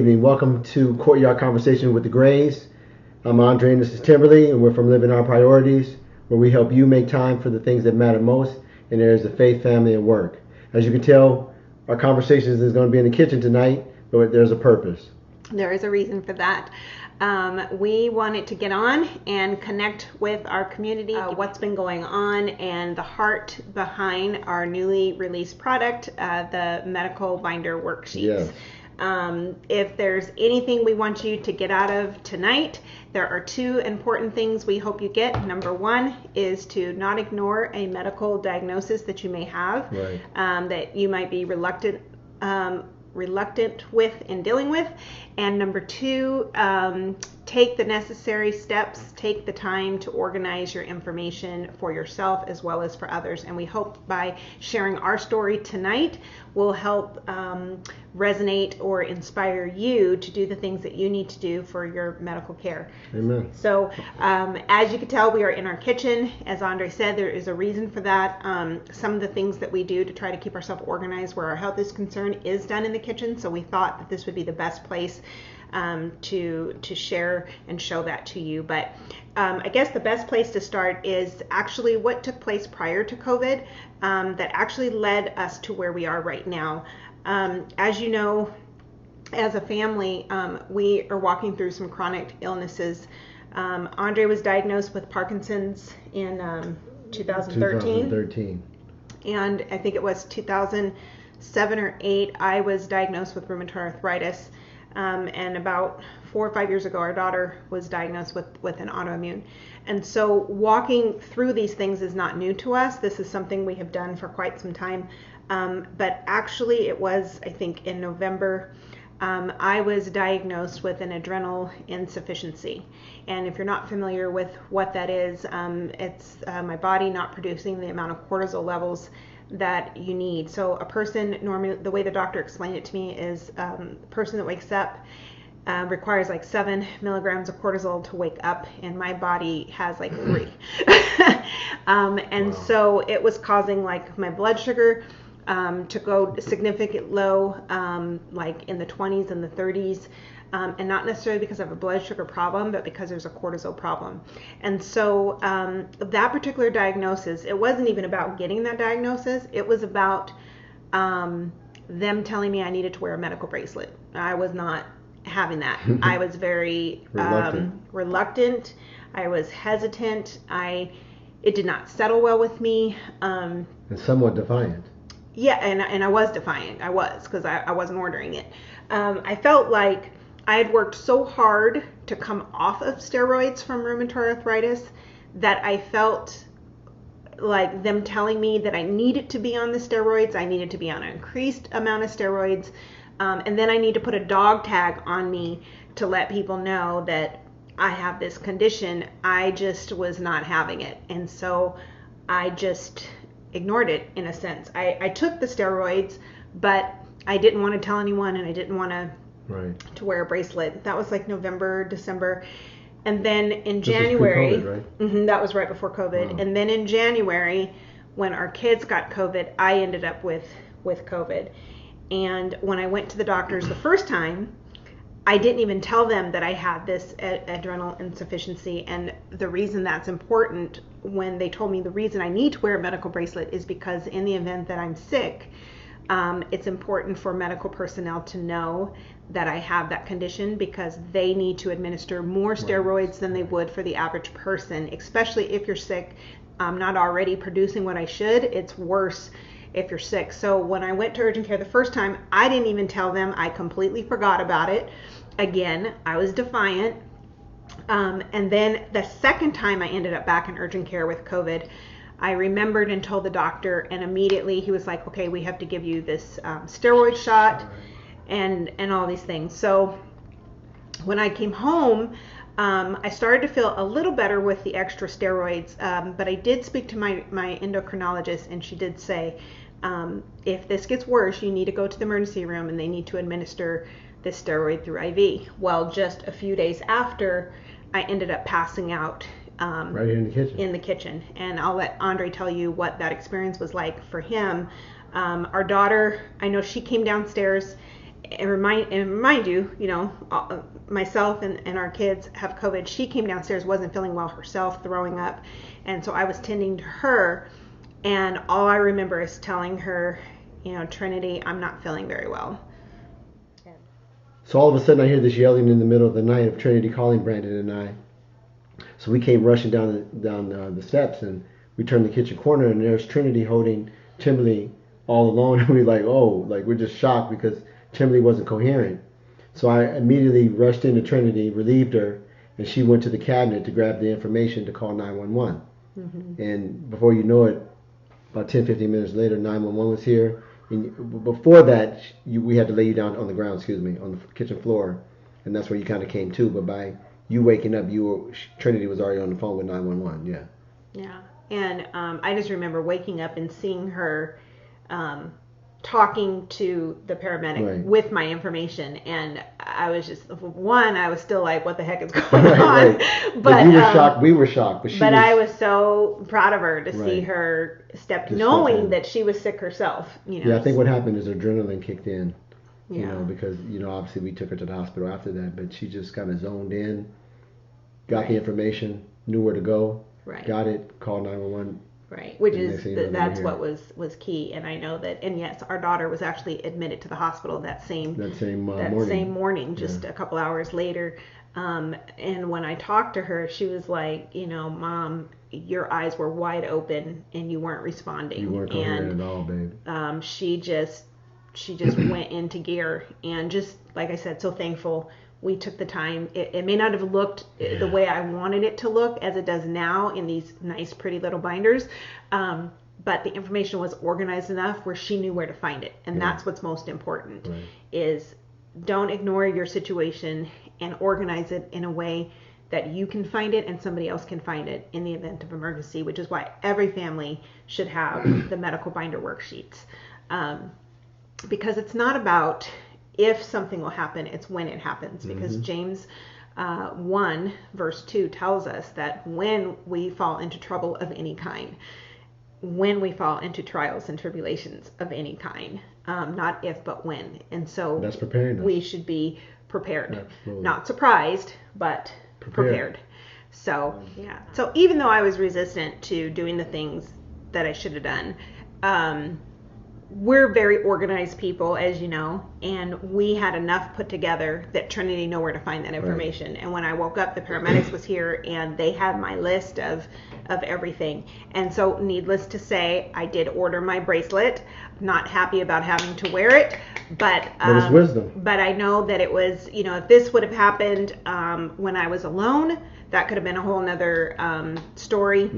Evening. Welcome to Courtyard Conversation with the Grays. I'm Andre and this is Timberly, and we're from Living Our Priorities, where we help you make time for the things that matter most in areas of faith, family, and work. As you can tell, our conversations is going to be in the kitchen tonight, but there's a purpose. There is a reason for that. We wanted to get on and connect with our community, what's been going on, and the heart behind our newly released product, the Medical Binder Worksheets. Yes. If there's anything we want you to get out of tonight, there are two important things we hope you get. Number one is to not ignore a medical diagnosis that you may have, Right. that you might be reluctant with and dealing with. And number two, take the necessary steps, take the time to organize your information for yourself as well as for others. And we hope by sharing our story tonight will help resonate or inspire you to do the things that you need to do for your medical care. Amen. So as you can tell, we are in our kitchen. As Andre said, there is a reason for that. Some of the things that we do to try to keep ourselves organized where our health is concerned is done in the kitchen. So we thought that this would be the best place to share and show that to you. But I guess the best place to start is actually what took place prior to COVID that actually led us to where we are right now. As you know, as a family, we are walking through some chronic illnesses. Andre was diagnosed with Parkinson's in 2013. And I think it was 2007 or 8, I was diagnosed with rheumatoid arthritis. And about 4 or 5 years ago, our daughter was diagnosed with an autoimmune. And so walking through these things is not new to us. This is something we have done for quite some time. But actually it was, I think, in November, I was diagnosed with an adrenal insufficiency. And if you're not familiar with what that is, it's my body not producing the amount of cortisol levels that you need. So a person, normally, the way the doctor explained it to me is a person that wakes up requires like 7 milligrams of cortisol to wake up, and my body has like 3. And wow. So it was causing like my blood sugar to go significantly low, like in the 20s and the 30s. And not necessarily because I have a blood sugar problem, but because there's a cortisol problem. And so that particular diagnosis, it wasn't even about getting that diagnosis. It was about them telling me I needed to wear a medical bracelet. I was not having that. I was very reluctant. I was hesitant. It did not settle well with me. And somewhat defiant. Yeah, and I was defiant. I was, because I wasn't ordering it. I felt like I had worked so hard to come off of steroids from rheumatoid arthritis that I felt like them telling me that I needed to be on the steroids. I needed to be on an increased amount of steroids. And then I need to put a dog tag on me to let people know that I have this condition. I just was not having it. And so I just ignored it in a sense. I took the steroids, but I didn't want to tell anyone, and I didn't want to wear a bracelet. That was like November, December. And then in January, was right? That was right before COVID. Wow. And then in January, when our kids got COVID, I ended up with COVID. And when I went to the doctors the first time, I didn't even tell them that I had this adrenal insufficiency. And the reason that's important, when they told me the reason I need to wear a medical bracelet is because in the event that I'm sick, it's important for medical personnel to know that I have that condition, because they need to administer more steroids than they would for the average person, especially if you're sick. I'm not already producing what I should. It's worse if you're sick. So when I went to urgent care the first time, I didn't even tell them. I completely forgot about it. Again, I was defiant. And then the second time I ended up back in urgent care with COVID, I remembered and told the doctor, and immediately he was like, okay, we have to give you this steroid shot and all these things. So when I came home, I started to feel a little better with the extra steroids, but I did speak to my endocrinologist, and she did say, if this gets worse, you need to go to the emergency room and they need to administer this steroid through IV. Well, just a few days after, I ended up passing out right here in the kitchen. And I'll let Andre tell you what that experience was like for him. Our daughter, I know she came downstairs and mind you, myself and our kids have COVID. She came downstairs, wasn't feeling well herself, throwing up, and so I was tending to her, and all I remember is telling her, Trinity, I'm not feeling very well. So all of a sudden I hear this yelling in the middle of the night of Trinity calling Brandon and I. So we came rushing down the steps, and we turned the kitchen corner, and there's Trinity holding Timberly all alone, and we're like, oh, like we're just shocked because Timberly wasn't coherent. So I immediately rushed into Trinity, relieved her, and she went to the cabinet to grab the information to call 911. Mm-hmm. And before you know it, about 10-15 minutes later, 911 was here. And before that, we had to lay you down on the ground, on the kitchen floor, and that's where you kind of came to. But by you waking up, Trinity was already on the phone with 911. Yeah. Yeah, and I just remember waking up and seeing her talking to the paramedic with my information, and I was still like, what the heck is going on? Right. But you were shocked. We were shocked. But I was so proud of her to see her knowing that she was sick herself. Yeah, I think what happened is adrenaline kicked in. Because obviously we took her to the hospital after that, but she just kind of zoned in, got the information, knew where to go, got it, called 911. Right, which is that's what was key, and I know that. And yes, our daughter was actually admitted to the hospital that same morning, just a couple hours later. And when I talked to her, she was like, Mom, your eyes were wide open and you weren't responding. You weren't coherent at all, babe. She just went into gear, and just like I said, so thankful. We took the time. It may not have looked the way I wanted it to look as it does now in these nice, pretty little binders, but the information was organized enough where she knew where to find it, and that's what's most important. Is don't ignore your situation and organize it in a way that you can find it and somebody else can find it in the event of emergency, which is why every family should have the Medical Binder Worksheets, because it's not about if something will happen, it's when it happens. Because James 1 verse 2 tells us that when we fall into trouble of any kind, when we fall into trials and tribulations of any kind, not if but when. And so that's preparing us. We should be prepared. Absolutely. Not surprised, but prepared. So so even though I was resistant to doing the things that I should have done, we're very organized people, as you know, and we had enough put together that Trinity knew where to find that information. And when I woke up, the paramedics was here, and they had my list of everything. And so, needless to say, I did order my bracelet. Not happy about having to wear it, but it's wisdom. But I know that it was, if this would have happened when I was alone, that could have been a whole nother story.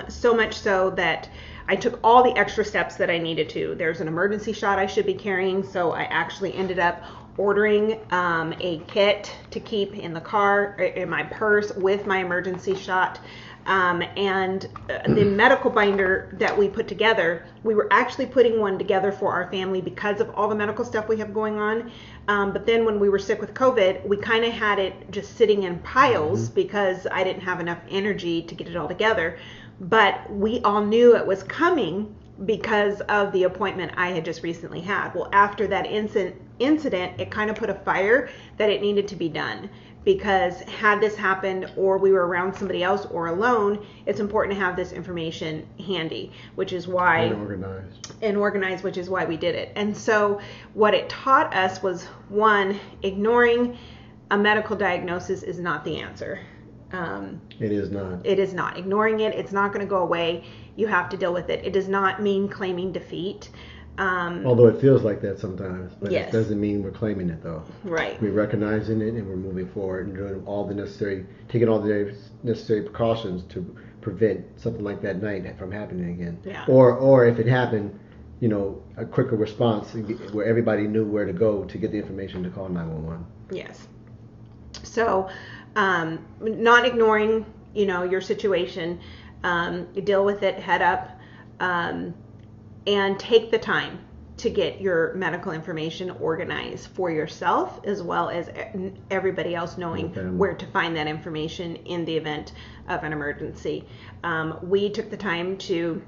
So much so that I took all the extra steps that I needed to. There's an emergency shot I should be carrying, so I actually ended up ordering a kit to keep in the car, in my purse, with my emergency shot. And the medical binder that we put together, we were actually putting one together for our family because of all the medical stuff we have going on. But then when we were sick with COVID, we kind of had it just sitting in piles because I didn't have enough energy to get it all together. But we all knew it was coming because of the appointment I had just recently had. Well, after that incident, it kind of put a fire that it needed to be done. Because had this happened, or we were around somebody else or alone, it's important to have this information handy, which is why and organized, which is why we did it. And so what it taught us was, one, ignoring a medical diagnosis is not the answer. It is not. It is not. Ignoring it, it's not going to go away. You have to deal with it. It does not mean claiming defeat. Although it feels like that sometimes, but it doesn't mean we're claiming it, though. Right. We're recognizing it and we're moving forward and doing taking all the necessary precautions to prevent something like that night from happening again. Yeah. Or if it happened, a quicker response where everybody knew where to go to get the information to call 911. Yes. So, not ignoring, your situation, deal with it head up, and take the time to get your medical information organized for yourself, as well as everybody else knowing where to find that information in the event of an emergency. We took the time to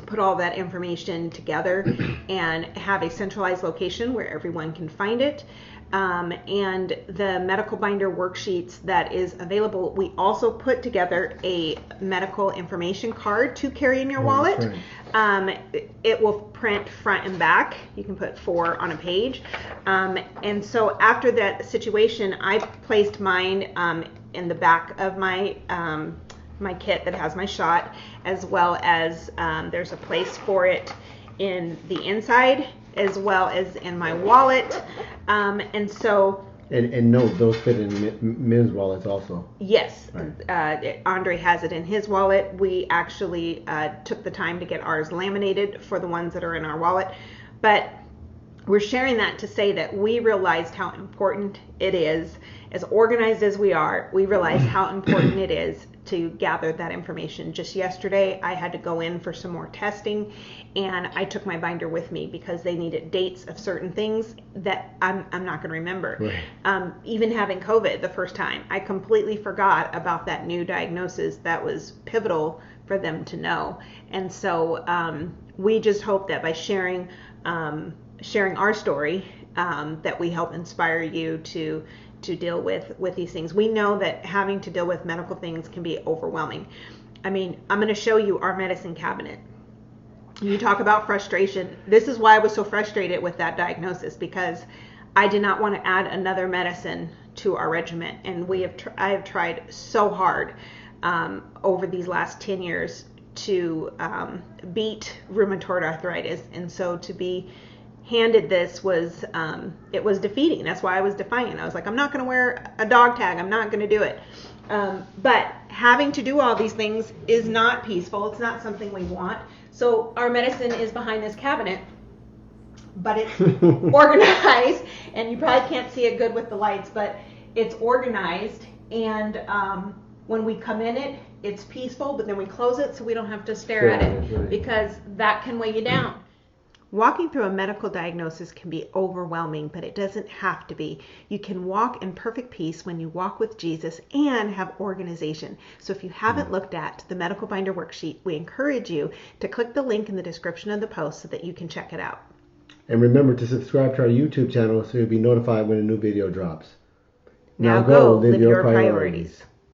put all that information together and have a centralized location where everyone can find it. And the Medical Binder Worksheets that is available, we also put together a medical information card to carry in your wallet. It will print front and back. You can put 4 on a page. And so after that situation, I placed mine in the back of my my kit that has my shot, as well as there's a place for it in the inside, as well as in my wallet. And so... And note, those fit in men's wallets also. Yes. Right. Andre has it in his wallet. We actually took the time to get ours laminated for the ones that are in our wallet. But we're sharing that to say that we realized how important it is, as organized as we are, we realized how important it is to gather that information. Just yesterday, I had to go in for some more testing, and I took my binder with me because they needed dates of certain things that I'm not going to remember. Right. Even having COVID the first time, I completely forgot about that new diagnosis that was pivotal for them to know. And so we just hope that by sharing our story, that we help inspire you to deal with these things. We know that having to deal with medical things can be overwhelming. I mean, I'm going to show you our medicine cabinet. You talk about frustration. This is why I was so frustrated with that diagnosis, because I did not want to add another medicine to our regimen. And I have tried so hard over these last 10 years to beat rheumatoid arthritis. And so to be handed this was it was defeating. That's why I was defiant. I was like, I'm not going to wear a dog tag. I'm not going to do it. But having to do all these things is not peaceful. It's not something we want. So our medicine is behind this cabinet, but it's organized, and you probably can't see it good with the lights, but it's organized. And when we come in it, it's peaceful, but then we close it so we don't have to stare at it, because that can weigh you down. Walking through a medical diagnosis can be overwhelming, but it doesn't have to be. You can walk in perfect peace when you walk with Jesus and have organization. So if you haven't looked at the Medical Binder Worksheet, we encourage you to click the link in the description of the post so that you can check it out. And remember to subscribe to our YouTube channel so you'll be notified when a new video drops. Now go live your priorities.